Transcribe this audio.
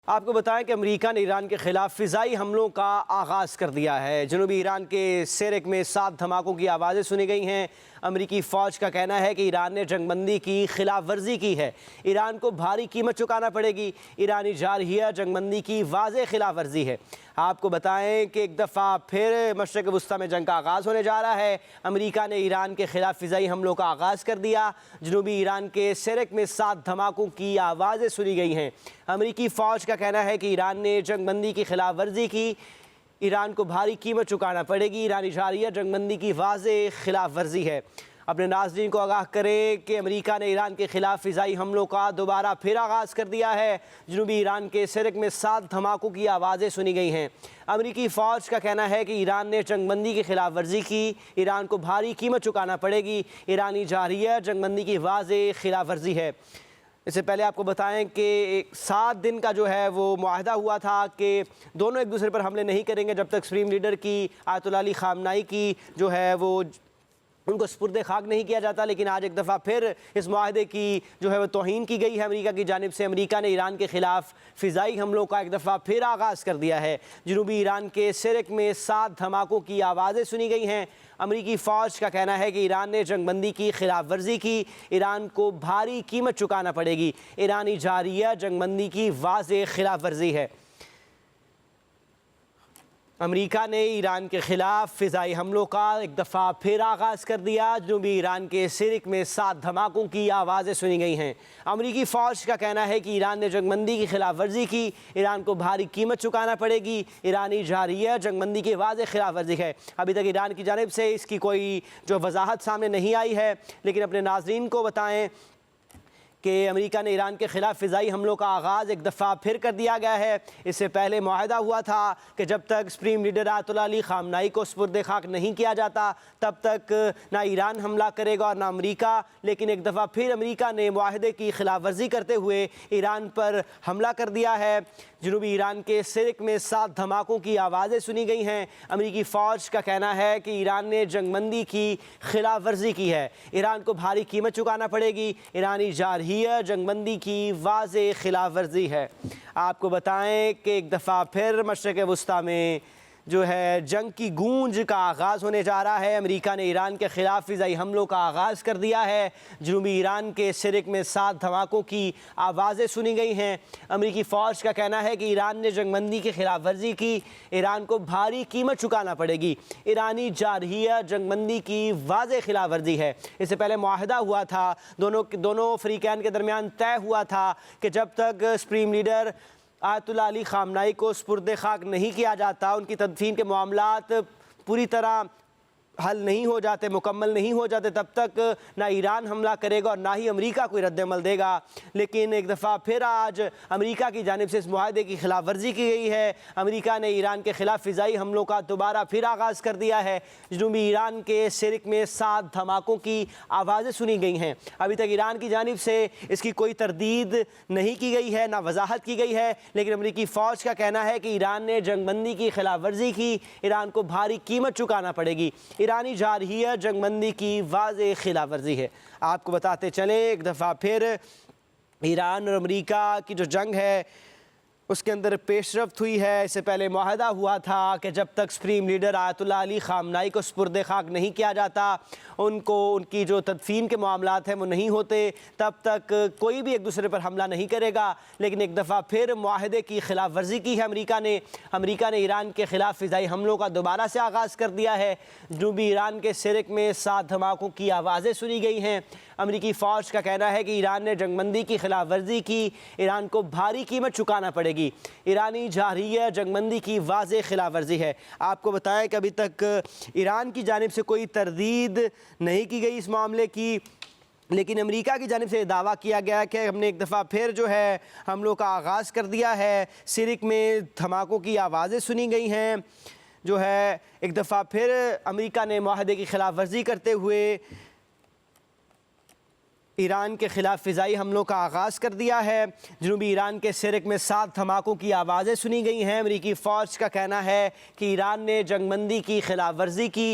آپ کو بتائیں کہ امریکہ نے ایران کے خلاف فضائی حملوں کا آغاز کر دیا ہے۔ جنوبی ایران کے سیرک میں 7 دھماکوں کی آوازیں سنی گئی ہیں۔ امریکی فوج کا کہنا ہے کہ ایران نے جنگ بندی کی خلاف ورزی کی ہے۔ ایران کو بھاری قیمت چکانا پڑے گی۔ ایرانی جارحیہ جنگ بندی کی واضح خلاف ورزی ہے۔ آپ کو بتائیں کہ ایک دفعہ پھر مشرق وسطیٰ میں جنگ کا آغاز ہونے جا رہا ہے۔ امریکہ نے ایران کے خلاف فضائی حملوں کا آغاز کر دیا۔ جنوبی ایران کے سیرک میں 7 دھماکوں کی آوازیں سنی گئی ہیں۔ امریکی فوج کا کہنا ہے کہ ایران نے جنگ بندی کی خلاف ورزی کی۔ ایران کو بھاری قیمت چکانا پڑے گی۔ ایرانی جارحیہ جنگ بندی کی واضح خلاف ورزی ہے۔ اپنے ناظرین کو آگاہ کریں کہ امریکہ نے ایران کے خلاف فضائی حملوں کا دوبارہ پھر آغاز کر دیا ہے۔ جنوبی ایران کے سیرک میں 7 دھماکوں کی آوازیں سنی گئی ہیں۔ امریکی فوج کا کہنا ہے کہ ایران نے جنگ بندی کی خلاف ورزی کی۔ ایران کو بھاری قیمت چکانا پڑے گی۔ ایرانی جارحیہ جنگ بندی کی واضح خلاف ورزی ہے۔ اس سے پہلے آپ کو بتائیں کہ 7 دن کا جو ہے وہ معاہدہ ہوا تھا کہ دونوں ایک دوسرے پر حملے نہیں کریں گے جب تک سپریم لیڈر کی آیت اللہ علی خامنائی کی جو ہے وہ ان کو سپرد خاک نہیں کیا جاتا، لیکن آج ایک دفعہ پھر اس معاہدے کی جو ہے وہ توہین کی گئی ہے امریکہ کی جانب سے۔ امریکہ نے ایران کے خلاف فضائی حملوں کا ایک دفعہ پھر آغاز کر دیا ہے۔ جنوبی ایران کے سیرک میں 7 دھماکوں کی آوازیں سنی گئی ہیں۔ امریکی فوج کا کہنا ہے کہ ایران نے جنگ بندی کی خلاف ورزی کی۔ ایران کو بھاری قیمت چکانا پڑے گی۔ ایرانی جارحیہ جنگ بندی کی واضح خلاف ورزی ہے۔ امریکہ نے ایران کے خلاف فضائی حملوں کا ایک دفعہ پھر آغاز کر دیا۔ جنوبی ایران کے سیرک میں 7 دھماکوں کی آوازیں سنی گئی ہیں۔ امریکی فوج کا کہنا ہے کہ ایران نے جنگ بندی کی خلاف ورزی کی۔ ایران کو بھاری قیمت چکانا پڑے گی۔ ایرانی جارحیہ جنگ بندی کی واضح خلاف ورزی ہے۔ ابھی تک ایران کی جانب سے اس کی کوئی جو وضاحت سامنے نہیں آئی ہے، لیکن اپنے ناظرین کو بتائیں کہ امریکہ نے ایران کے خلاف فضائی حملوں کا آغاز ایک دفعہ پھر کر دیا گیا ہے۔ اس سے پہلے معاہدہ ہوا تھا کہ جب تک سپریم لیڈر آیت اللہ علی خامنائی کو سپرد خاک نہیں کیا جاتا تب تک نہ ایران حملہ کرے گا اور نہ امریکہ، لیکن ایک دفعہ پھر امریکہ نے معاہدے کی خلاف ورزی کرتے ہوئے ایران پر حملہ کر دیا ہے۔ جنوبی ایران کے سیرک میں 7 دھماکوں کی آوازیں سنی گئی ہیں۔ امریکی فوج کا کہنا ہے کہ ایران نے جنگ بندی کی خلاف ورزی کی ہے۔ ایران کو بھاری قیمت چکانا پڑے گی۔ ایرانی جارحیہ جنگ بندی کی واضح خلاف ورزی ہے۔ آپ کو بتائیں کہ ایک دفعہ پھر مشرق وسطیٰ میں جو ہے جنگ کی گونج کا آغاز ہونے جا رہا ہے۔ امریکہ نے ایران کے خلاف فضائی حملوں کا آغاز کر دیا ہے۔ جنوبی ایران کے سیرک میں 7 دھماکوں کی آوازیں سنی گئی ہیں۔ امریکی فوج کا کہنا ہے کہ ایران نے جنگ بندی کی خلاف ورزی کی۔ ایران کو بھاری قیمت چکانا پڑے گی۔ ایرانی جارحیہ جنگ بندی کی واضح خلاف ورزی ہے۔ اس سے پہلے معاہدہ ہوا تھا، دونوں فریقین کے درمیان طے ہوا تھا کہ جب تک سپریم لیڈر آیت اللہ علی خامنائی کو سپرد خاک نہیں کیا جاتا، ان کی تدفین کے معاملات پوری طرح حل نہیں ہو جاتے، مکمل نہیں ہو جاتے، تب تک نہ ایران حملہ کرے گا اور نہ ہی امریکہ کوئی رد عمل دے گا۔ لیکن ایک دفعہ پھر آج امریکہ کی جانب سے اس معاہدے کی خلاف ورزی کی گئی ہے۔ امریکہ نے ایران کے خلاف فضائی حملوں کا دوبارہ پھر آغاز کر دیا ہے۔ جنوبی ایران کے سیرک میں 7 دھماکوں کی آوازیں سنی گئی ہیں۔ ابھی تک ایران کی جانب سے اس کی کوئی تردید نہیں کی گئی ہے، نہ وضاحت کی گئی ہے، لیکن امریکی فوج کا کہنا ہے کہ ایران نے جنگ بندی کی خلاف ورزی کی۔ ایران کو بھاری قیمت چکانا پڑے گی۔ ایرانی جارحیہ جنگ بندی کی واضح خلاف ورزی ہے۔ آپ کو بتاتے چلیں ایک دفعہ پھر ایران اور امریکہ کی جو جنگ ہے اس کے اندر پیش رفت ہوئی ہے۔ اس سے پہلے معاہدہ ہوا تھا کہ جب تک سپریم لیڈر آیت اللہ علی خامنائی کو سپرد خاک نہیں کیا جاتا، ان کی جو تدفین کے معاملات ہیں وہ نہیں ہوتے، تب تک کوئی بھی ایک دوسرے پر حملہ نہیں کرے گا۔ لیکن ایک دفعہ پھر معاہدے کی خلاف ورزی کی ہے امریکہ نے ایران کے خلاف فضائی حملوں کا دوبارہ سے آغاز کر دیا ہے۔ جنوبی ایران کے سیرک میں 7 دھماکوں کی آوازیں سنی گئی ہیں۔ امریکی فوج کا کہنا ہے کہ ایران نے جنگ بندی کی خلاف ورزی کی۔ ایران کو بھاری قیمت چکانا پڑے گی۔ ایرانی جارحیہ جنگ بندی کی واضح خلاف ورزی ہے۔ آپ کو بتائیں کہ ابھی تک ایران کی جانب سے کوئی تردید نہیں کی گئی اس معاملے کی، لیکن امریکہ کی جانب سے دعویٰ کیا گیا کہ ہم نے ایک دفعہ پھر جو ہے حملوں کا آغاز کر دیا ہے۔ سیرک میں دھماکوں کی آوازیں سنی گئی ہیں۔ جو ہے ایک دفعہ پھر امریکہ نے معاہدے کی خلاف ورزی کرتے ہوئے ایران کے خلاف فضائی حملوں کا آغاز کر دیا ہے۔ جنوبی ایران کے سیرک میں 7 دھماکوں کی آوازیں سنی گئی ہیں۔ امریکی فوج کا کہنا ہے کہ ایران نے جنگ بندی کی خلاف ورزی کی۔